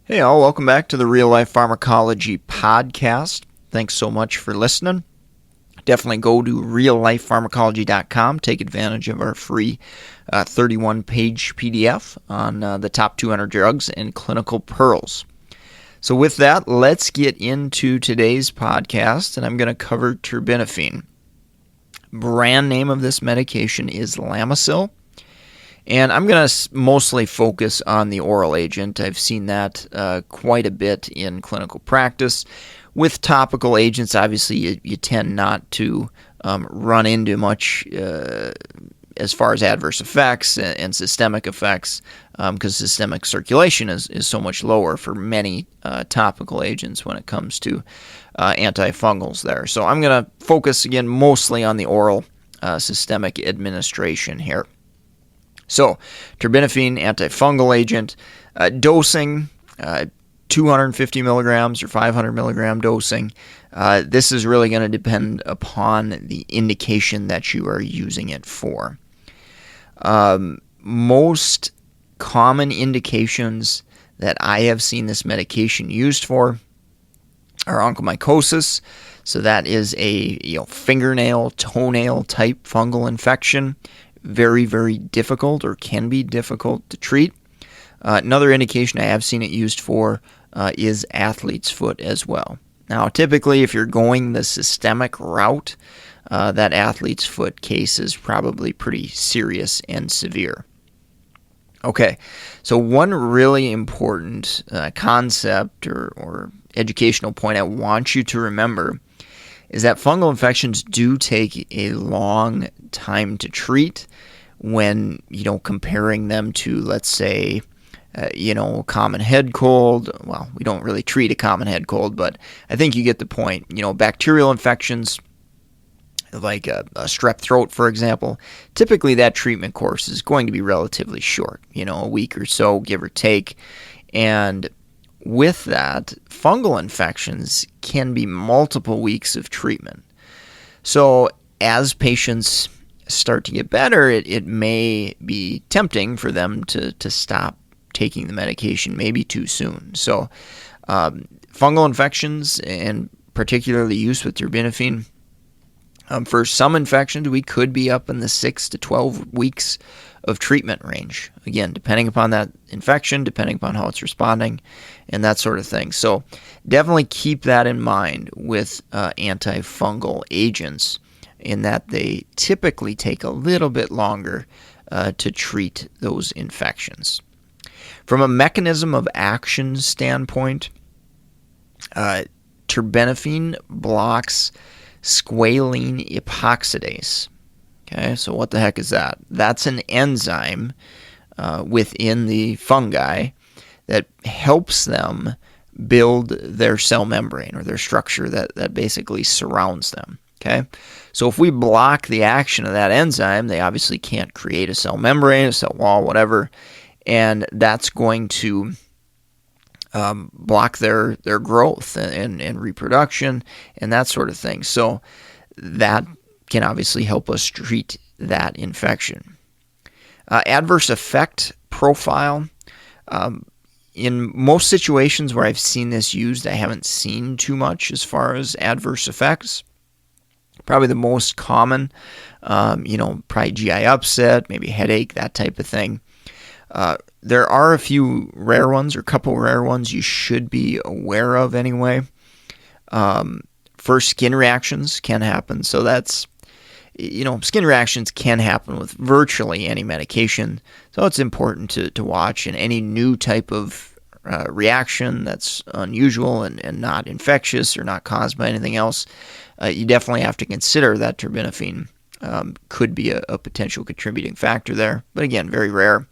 Hey all, welcome back to the Real Life Pharmacology podcast. Thanks so much for listening. Definitely go to reallifepharmacology.com. Take advantage of our free 31-page PDF on the top 200 drugs and clinical pearls. So with that, let's get into today's podcast, and I'm going to cover terbinafine. Brand name of this medication is Lamisil. And I'm going to mostly focus on the oral agent. I've seen that quite a bit in clinical practice. With topical agents, obviously, you tend not to run into much as far as adverse effects and systemic effects because systemic circulation is so much lower for many topical agents when it comes to anti-fungals there. So I'm going to focus, again, mostly on the oral systemic administration here. So, terbinafine, antifungal agent, dosing, 250 milligrams or 500 milligram dosing. This is really going to depend upon the indication that you are using it for. Most common indications that I have seen this medication used for are onychomycosis. So that is a fingernail, toenail type fungal infection. Very, very difficult or can be difficult to treat. Another indication I have seen it used for is athlete's foot as well. Now, typically, if you're going the systemic route, that athlete's foot case is probably pretty serious and severe. Okay, so one really important concept or educational point I want you to remember is that fungal infections do take a long time to treat when, comparing them to, let's say, common head cold. Well, we don't really treat a common head cold, but I think you get the point. Bacterial infections, like a strep throat, for example, typically that treatment course is going to be relatively short, a week or so, give or take. And with that, fungal infections can be multiple weeks of treatment. So as patients start to get better, it may be tempting for them to stop taking the medication maybe too soon. So fungal infections, and particularly use with terbinafine, for some infections, we could be up in the 6 to 12 weeks of treatment range. Again, depending upon that infection, depending upon how it's responding, and that sort of thing. So definitely keep that in mind with antifungal agents, in that they typically take a little bit longer to treat those infections. From a mechanism of action standpoint, terbinafine blocks squalene epoxidase. Okay, so what the heck is that? That's an enzyme within the fungi that helps them build their cell membrane, or their structure that basically surrounds them. Okay, so if we block the action of that enzyme, they obviously can't create a cell membrane, a cell wall, whatever, and that's going to block their growth and reproduction and that sort of thing. So that can obviously help us treat that infection. Adverse effect profile. In most situations where I've seen this used, I haven't seen too much as far as adverse effects. Probably the most common, probably GI upset, maybe headache, that type of thing. There are a few rare ones, or a couple rare ones you should be aware of anyway. First, skin reactions can happen. So that's, skin reactions can happen with virtually any medication. So it's important to watch. And any new type of reaction that's unusual and not infectious or not caused by anything else, you definitely have to consider that terbinafine could be a potential contributing factor there. But again, very rare.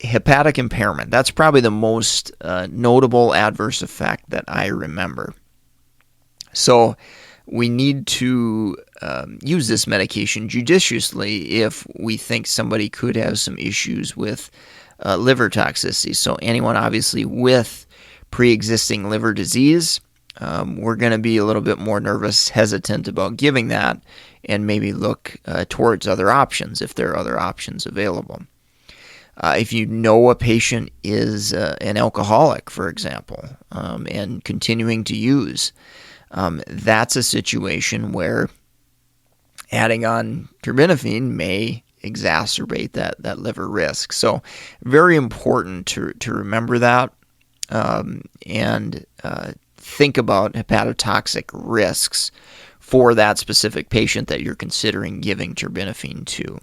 Hepatic impairment. That's probably the most notable adverse effect that I remember. So we need to use this medication judiciously if we think somebody could have some issues with liver toxicity. So anyone obviously with pre-existing liver disease, we're going to be a little bit more nervous, hesitant about giving that, and maybe look towards other options if there are other options available. If you know a patient is an alcoholic, for example, and continuing to use, that's a situation where adding on terbinafine may exacerbate that liver risk. So very important to remember that and think about hepatotoxic risks for that specific patient that you're considering giving terbinafine to.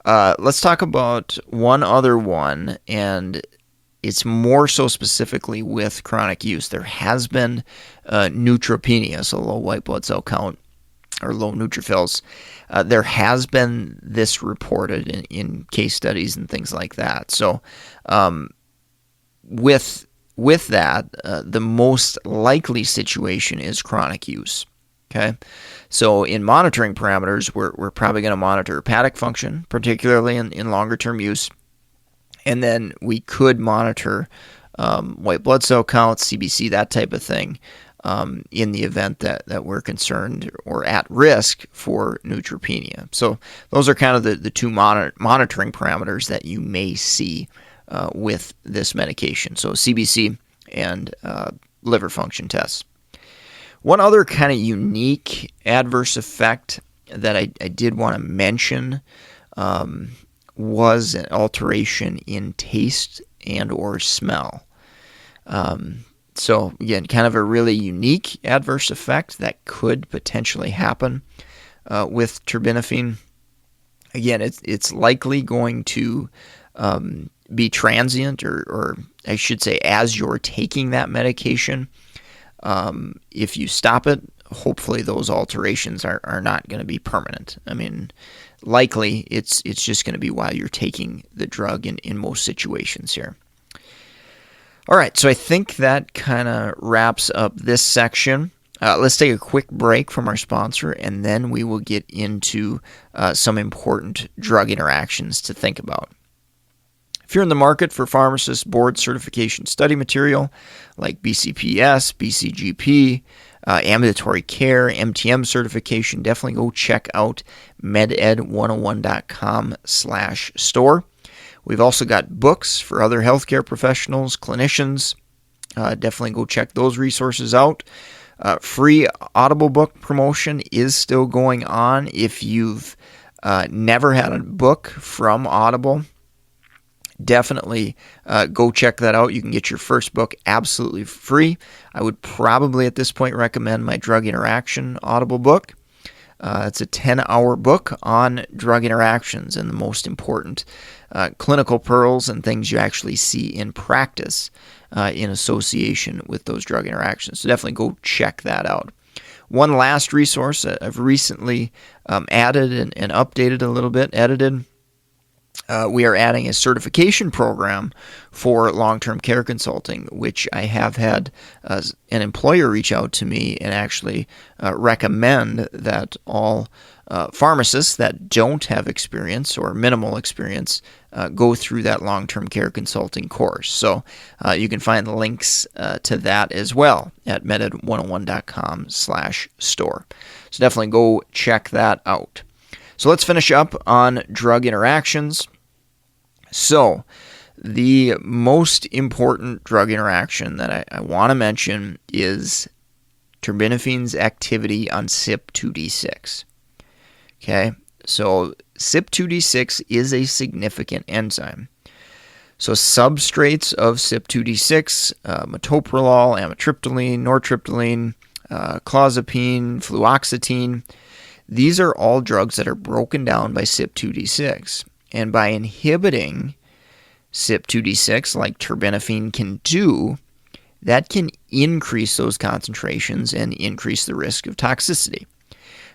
Let's talk about one other one, and it's more so specifically with chronic use. There has been neutropenia, so low white blood cell count, or low neutrophils. There has been this reported in case studies and things like that. So with that, the most likely situation is chronic use. Okay, so in monitoring parameters, we're probably going to monitor hepatic function, particularly in longer-term use, and then we could monitor white blood cell count, CBC, that type of thing, in the event that we're concerned or at risk for neutropenia. So those are kind of the two monitoring parameters that you may see with this medication. So CBC and liver function tests. One other kind of unique adverse effect that I did want to mention was an alteration in taste and or smell. So again, kind of a really unique adverse effect that could potentially happen with terbinafine. Again, it's likely going to be transient, or I should say, as you're taking that medication. If you stop it, hopefully those alterations are not going to be permanent. I mean, likely it's just going to be while you're taking the drug in most situations here. All right, so I think that kind of wraps up this section. Let's take a quick break from our sponsor, and then we will get into some important drug interactions to think about. If you're in the market for pharmacist board certification study material like BCPS, BCGP, ambulatory care, MTM certification, definitely go check out meded101.com/store. We've also got books for other healthcare professionals, clinicians. Definitely go check those resources out. Free Audible book promotion is still going on. If you've never had a book from Audible, definitely go check that out. You can get your first book absolutely free. I would probably at this point recommend my Drug Interaction Audible book. It's a 10-hour book on drug interactions and the most important clinical pearls and things you actually see in practice in association with those drug interactions. So definitely go check that out. One last resource I've recently added and updated a little bit, edited. We are adding a certification program for long-term care consulting, which I have had an employer reach out to me and actually recommend that all pharmacists that don't have experience or minimal experience go through that long-term care consulting course. So you can find the links to that as well at meded101.com/store. So definitely go check that out. So let's finish up on drug interactions. So the most important drug interaction that I want to mention is terbinafine's activity on CYP2D6. Okay, so CYP2D6 is a significant enzyme. So substrates of CYP2D6, metoprolol, amitriptyline, nortriptyline, clozapine, fluoxetine, these are all drugs that are broken down by CYP2D6. And by inhibiting CYP2D6, like terbinafine can do, that can increase those concentrations and increase the risk of toxicity.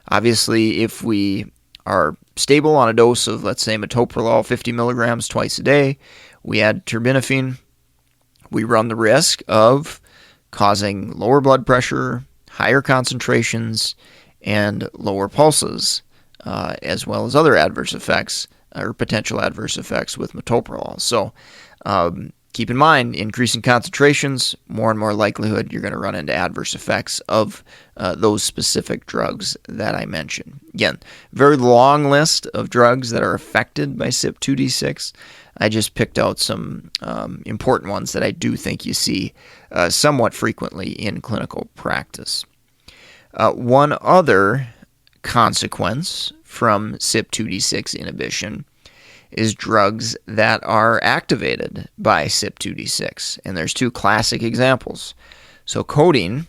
Obviously, if we are stable on a dose of, let's say, metoprolol 50 milligrams twice a day, we add terbinafine, we run the risk of causing lower blood pressure, higher concentrations, and lower pulses, as well as other adverse effects or potential adverse effects with metoprolol. So keep in mind, increasing concentrations, more and more likelihood you're going to run into adverse effects of those specific drugs that I mentioned. Again, very long list of drugs that are affected by CYP2D6. I just picked out some important ones that I do think you see somewhat frequently in clinical practice. One other consequence from CYP2D6 inhibition is drugs that are activated by CYP2D6. And there's two classic examples. So codeine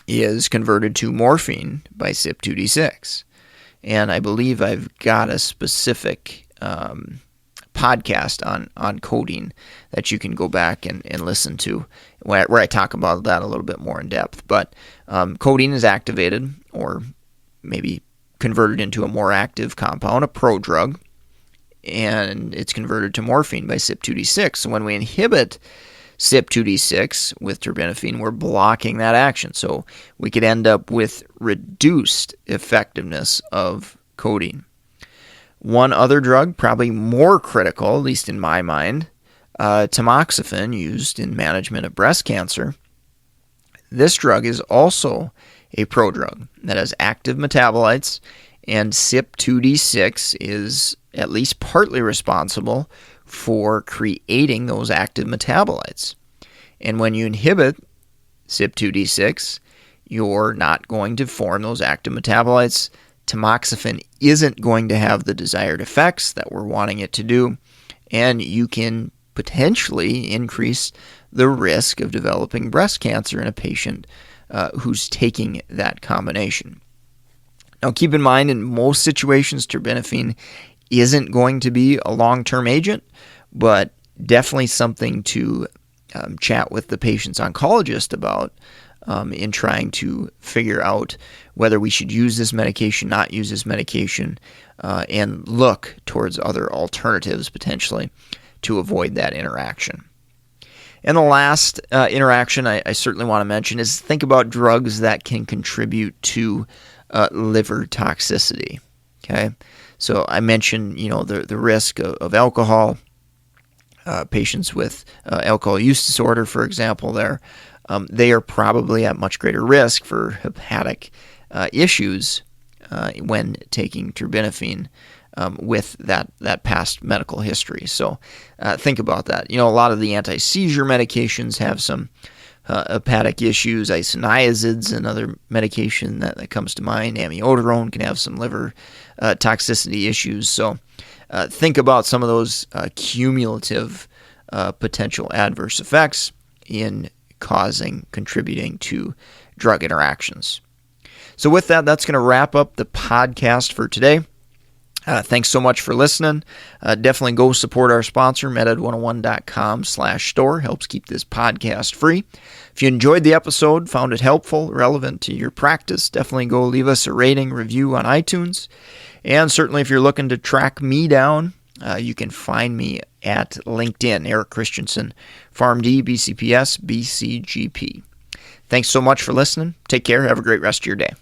is converted to morphine by CYP2D6. And I believe I've got a specific podcast on codeine that you can go back and listen to where I talk about that a little bit more in depth. But codeine is activated or maybe converted into a more active compound, a prodrug, and it's converted to morphine by CYP2D6. So when we inhibit CYP2D6 with terbinafine, we're blocking that action. So we could end up with reduced effectiveness of codeine. One other drug, probably more critical, at least in my mind, tamoxifen, used in management of breast cancer. This drug is also a prodrug that has active metabolites, and CYP2D6 is at least partly responsible for creating those active metabolites. And when you inhibit CYP2D6, you're not going to form those active metabolites. Tamoxifen isn't going to have the desired effects that we're wanting it to do, and you can potentially increase the risk of developing breast cancer in a patient who's taking that combination. Now, keep in mind, in most situations, terbinafine isn't going to be a long-term agent, but definitely something to chat with the patient's oncologist about in trying to figure out whether we should use this medication, not use this medication, and look towards other alternatives potentially to avoid that interaction. And the last interaction I certainly want to mention is think about drugs that can contribute to liver toxicity. Okay, so I mentioned the risk of alcohol. Patients with alcohol use disorder, for example, they are probably at much greater risk for hepatic issues when taking terbinafine with that past medical history. So think about that. A lot of the anti-seizure medications have some hepatic issues. Isoniazids, another medication that comes to mind. Amiodarone can have some liver toxicity issues. So think about some of those cumulative potential adverse effects in contributing to drug interactions. So with that, that's going to wrap up the podcast for today. Thanks so much for listening. Definitely go support our sponsor, meded101.com/store. Helps keep this podcast free. If you enjoyed the episode, found it helpful, relevant to your practice, definitely go leave us a rating, review on iTunes. And certainly if you're looking to track me down, you can find me at LinkedIn, Eric Christensen, PharmD, BCPS, BCGP. Thanks so much for listening. Take care. Have a great rest of your day.